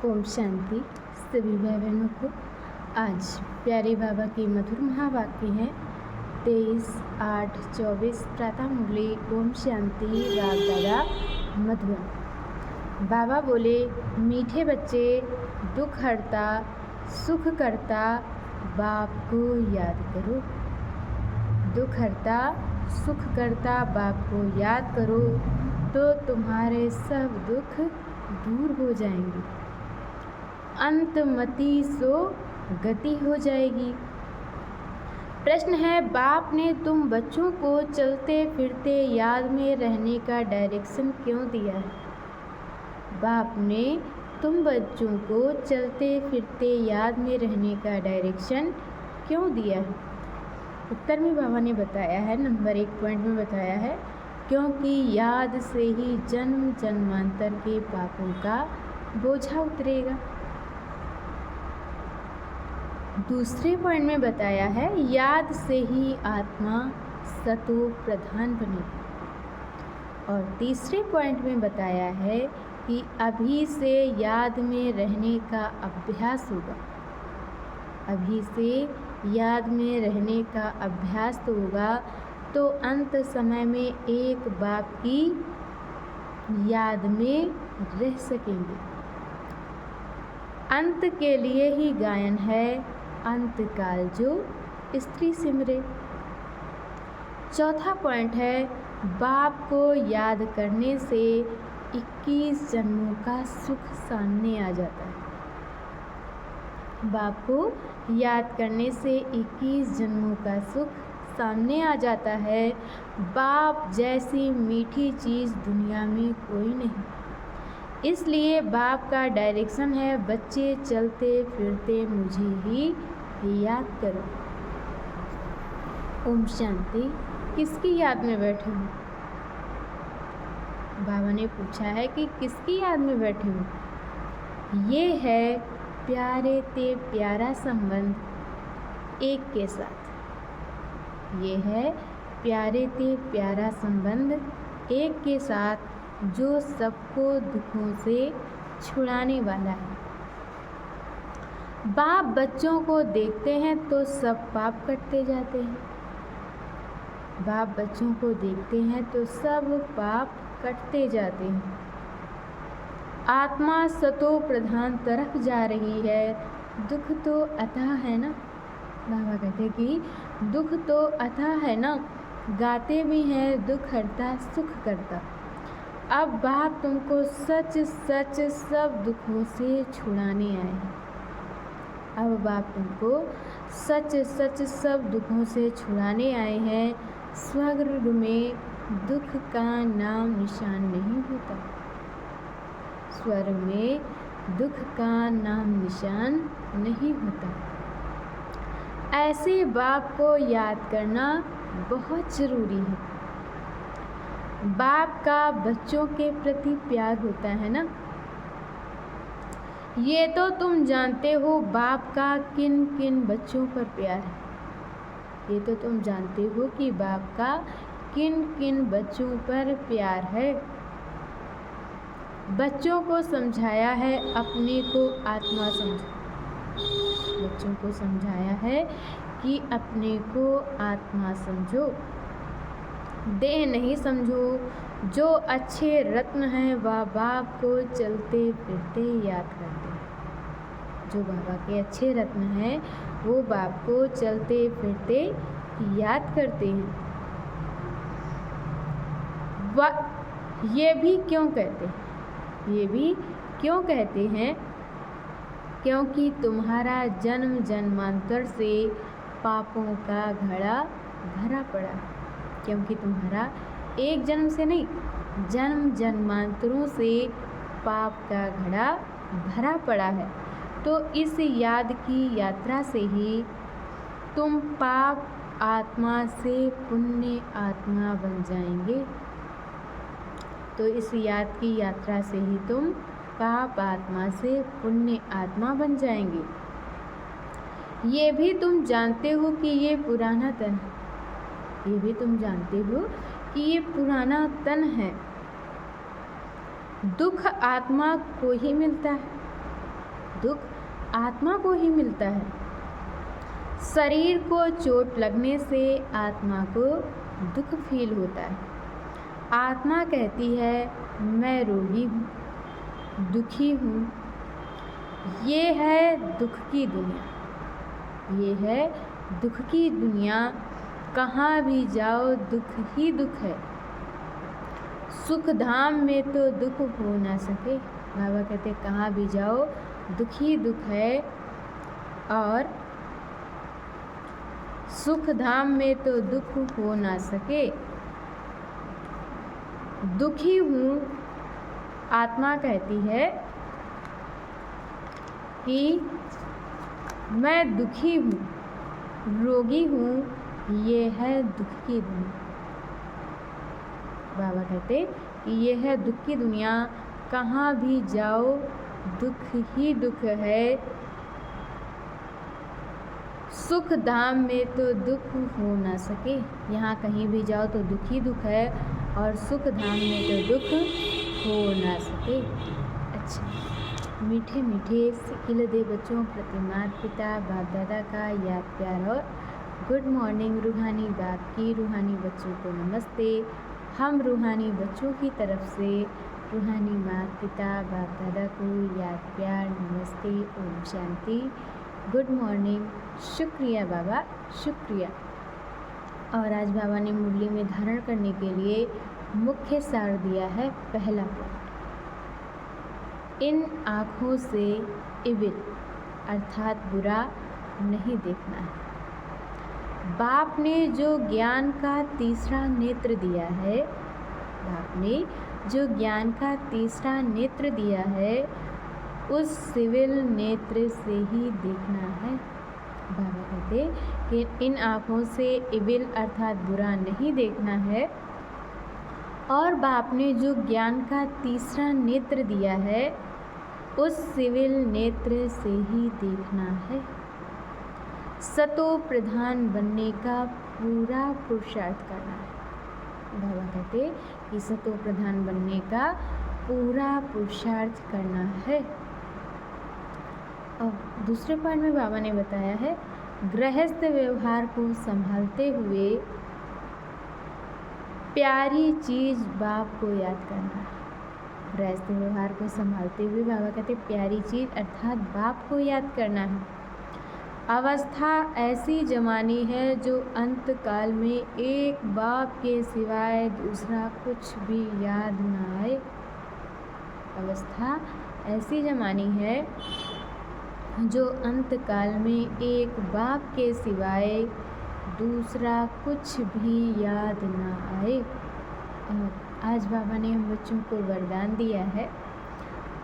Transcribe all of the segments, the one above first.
ओम शांति। सभी भाई बहनों को आज प्यारे बाबा की मधुर महावाक्य है 23/8/24 प्रातः मुरली। ओम शांति। राग दादा मधुबन। बाबा बोले, मीठे बच्चे, दुख हरता सुख करता बाप को याद करो। दुख हरता सुख करता बाप को याद करो तो तुम्हारे सब दुख दूर हो जाएंगे। अंतमति सो गति हो जाएगी। प्रश्न है, बाप ने तुम बच्चों को चलते फिरते याद में रहने का डायरेक्शन क्यों दिया है? बाप ने तुम बच्चों को चलते फिरते याद में रहने का डायरेक्शन क्यों दिया है? उत्तर में बाबा ने बताया है, नंबर 1 पॉइंट में बताया है, क्योंकि याद से ही जन्म जन्मांतर के पापों का बोझा उतरेगा। दूसरे पॉइंट में बताया है, याद से ही आत्मा सतो प्रधान बनेगी। और तीसरे पॉइंट में बताया है कि अभी से याद में रहने का अभ्यास होगा। अभी से याद में रहने का अभ्यास तो होगा तो अंत समय में एक बाप की याद में रह सकेंगे। अंत के लिए ही गायन है, अंत काल जो स्त्री सिमरे। चौथा पॉइंट है, बाप को याद करने से 21 जन्मों का सुख सामने आ जाता है। बाप को याद करने से 21 जन्मों का सुख सामने आ जाता है। बाप जैसी मीठी चीज़ दुनिया में कोई नहीं। इसलिए बाप का डायरेक्शन है, बच्चे चलते फिरते मुझे ही याद करो। ओम शांति। किसकी याद में बैठे हो? बाबा ने पूछा है कि किसकी याद में बैठे हो? ये है प्यारे ते प्यारा संबंध एक के साथ। ये है प्यारे ते प्यारा संबंध एक के साथ जो सबको दुखों से छुड़ाने वाला है। बाप बच्चों को देखते हैं तो सब पाप कटते जाते हैं। बाप बच्चों को देखते हैं तो सब पाप कटते जाते हैं। आत्मा सतो प्रधान तरफ जा रही है। दुख तो अथाह है ना। बाबा कहते कि दुख तो अथाह है ना। गाते भी हैं, दुख हरता सुख करता। अब बाप तुमको सच सच सब दुखों से छुड़ाने आए हैं। अब बाप तुमको सच सच सब दुखों से छुड़ाने आए हैं। स्वर्ग में दुख का नाम निशान नहीं होता। स्वर्ग में दुख का नाम निशान नहीं होता। ऐसे बाप को याद करना बहुत ज़रूरी है। बाप का बच्चों के प्रति प्यार होता है ना। ये तो तुम जानते हो बाप का किन किन बच्चों पर प्यार है। ये तो तुम जानते हो कि बाप का किन किन बच्चों पर प्यार है। बच्चों को समझाया है, अपने को आत्मा समझो। बच्चों को समझाया है कि अपने को आत्मा समझो, देह नहीं समझो। जो अच्छे रत्न हैं वह बाप को चलते फिरते याद करते हैं। जो बाबा के अच्छे रत्न हैं वो बाप को चलते फिरते याद करते हैं। ये भी क्यों कहते हैं? ये भी क्यों कहते हैं? क्योंकि तुम्हारा जन्म जन्मांतर से पापों का घड़ा भरा पड़ा है। क्योंकि तुम्हारा एक जन्म से नहीं, जन्म जन्मांतरों से पाप का घड़ा भरा पड़ा है। तो इस याद की यात्रा से ही तुम पाप आत्मा से पुण्य आत्मा बन जाएंगे। तो इस याद की यात्रा से ही तुम पाप आत्मा से पुण्य आत्मा बन जाएंगे। ये भी तुम जानते हो कि ये पुराना तन है। ये भी तुम जानते हो कि ये पुराना तन है। दुख आत्मा को ही मिलता है। दुख आत्मा को ही मिलता है। शरीर को चोट लगने से आत्मा को दुख फील होता है। आत्मा कहती है मैं रोगी हूँ, दुखी हूँ। ये है दुख की दुनिया, ये है दुख की दुनिया। कहाँ भी जाओ दुख ही दुख है। सुख धाम में तो दुख हो ना सके। बाबा कहते कहाँ भी जाओ दुख ही दुख है, और सुख धाम में तो दुख हो ना सके। दुखी हूँ, आत्मा कहती है कि मैं दुखी हूँ, रोगी हूँ। ये है दुख की दुनिया। बाबा कहते कि ये है दुख की दुनिया। कहाँ भी जाओ दुख ही दुख है। सुख धाम में तो दुख हो ना सके। यहाँ कहीं भी जाओ तो दुख ही दुख है, और सुख धाम में तो दुख हो ना सके। अच्छा, मीठे मीठे सिखिल दे बच्चों प्रति माता पिता बाप दादा का याद प्यार और गुड मॉर्निंग। रूहानी बाप की रूहानी बच्चों को नमस्ते। हम रूहानी बच्चों की तरफ से रूहानी माता पिता बाप दादा को याद प्यार नमस्ते, ओम शांति, गुड मॉर्निंग। शुक्रिया बाबा, शुक्रिया। और आज बाबा ने मुरली में धारण करने के लिए मुख्य सार दिया है। पहला पॉइंट, इन आँखों से इविल अर्थात बुरा नहीं देखना है। बाप ने जो ज्ञान का तीसरा नेत्र दिया है, बाप ने जो ज्ञान का तीसरा नेत्र दिया है, उस सिविल नेत्र से ही देखना है। बाबा कहते कि इन आँखों से इविल अर्थात बुरा नहीं देखना है, और बाप ने जो ज्ञान का तीसरा नेत्र दिया है, उस सिविल नेत्र से ही देखना है। सतो प्रधान बनने का पूरा पुरुषार्थ करना है। बाबा कहते कि सतो प्रधान बनने का पूरा पुरुषार्थ करना है। और दूसरे पॉइंट में बाबा ने बताया है, गृहस्थ व्यवहार को संभालते हुए प्यारी चीज़ बाप को याद करना है। गृहस्थ व्यवहार को संभालते हुए बाबा कहते प्यारी चीज़ अर्थात बाप को याद करना है। अवस्था ऐसी जमानी है जो अंत काल में एक बाप के सिवाय दूसरा कुछ भी याद ना आए। अवस्था ऐसी जमानी है जो अंत काल में एक बाप के सिवाय दूसरा कुछ भी याद ना आए। आज बाबा ने हम बच्चों को वरदान दिया है,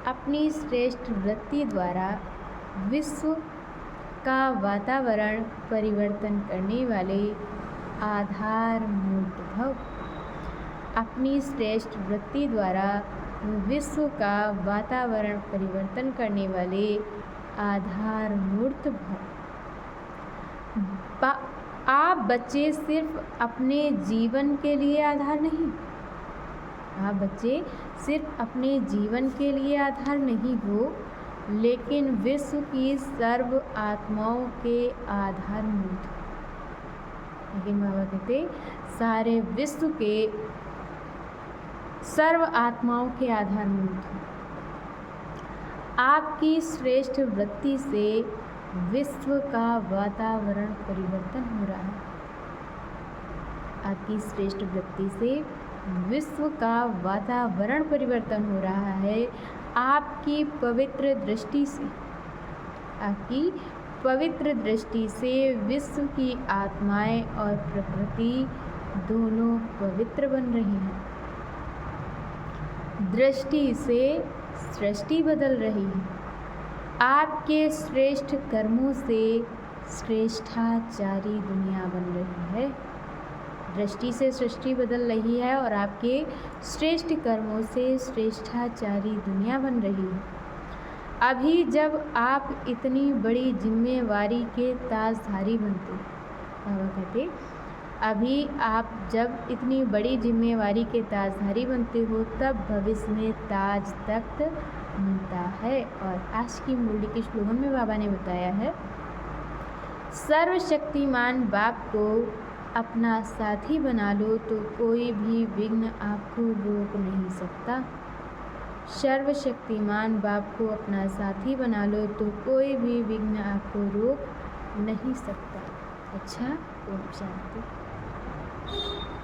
अपनी श्रेष्ठ वृत्ति द्वारा विश्व का वातावरण परिवर्तन करने वाले आधार मूर्त भव। अपनी श्रेष्ठ वृत्ति द्वारा विश्व का वातावरण परिवर्तन करने वाले आधार मूर्त भव। आप बच्चे सिर्फ अपने जीवन के लिए आधार नहीं, आप बच्चे सिर्फ अपने जीवन के लिए आधार नहीं हो, लेकिन विश्व की सर्व आत्माओं के आधार मूर्त। लेकिन बाबा कहते सारे विश्व के सर्व आत्माओं के आधार मूर्त। आपकी श्रेष्ठ वृत्ति से विश्व का वातावरण परिवर्तन हो रहा है। आपकी श्रेष्ठ वृत्ति से विश्व का वातावरण परिवर्तन हो रहा है। आपकी पवित्र दृष्टि से, आपकी पवित्र दृष्टि से विश्व की आत्माएं और प्रकृति दोनों पवित्र बन रही हैं। दृष्टि से सृष्टि बदल रही है। आपके श्रेष्ठ कर्मों से श्रेष्ठाचारी दुनिया बन रही है। दृष्टि से सृष्टि बदल रही है और आपके श्रेष्ठ कर्मों से श्रेष्ठाचारी दुनिया बन रही है। अभी जब आप इतनी बड़ी जिम्मेवारी के ताजधारी बनते, बाबा कहते अभी आप जब इतनी बड़ी जिम्मेवारी के ताजधारी बनते हो तब भविष्य में ताज तख्त मिलता है। और आज की मुरली के स्लोगन में बाबा ने बताया है, सर्वशक्तिमान बाप को अपना साथी बना लो तो कोई भी विघ्न आपको रोक नहीं सकता। सर्वशक्तिमान बाप को अपना साथी बना लो तो कोई भी विघ्न आपको रोक नहीं सकता। अच्छा, ओम शांति।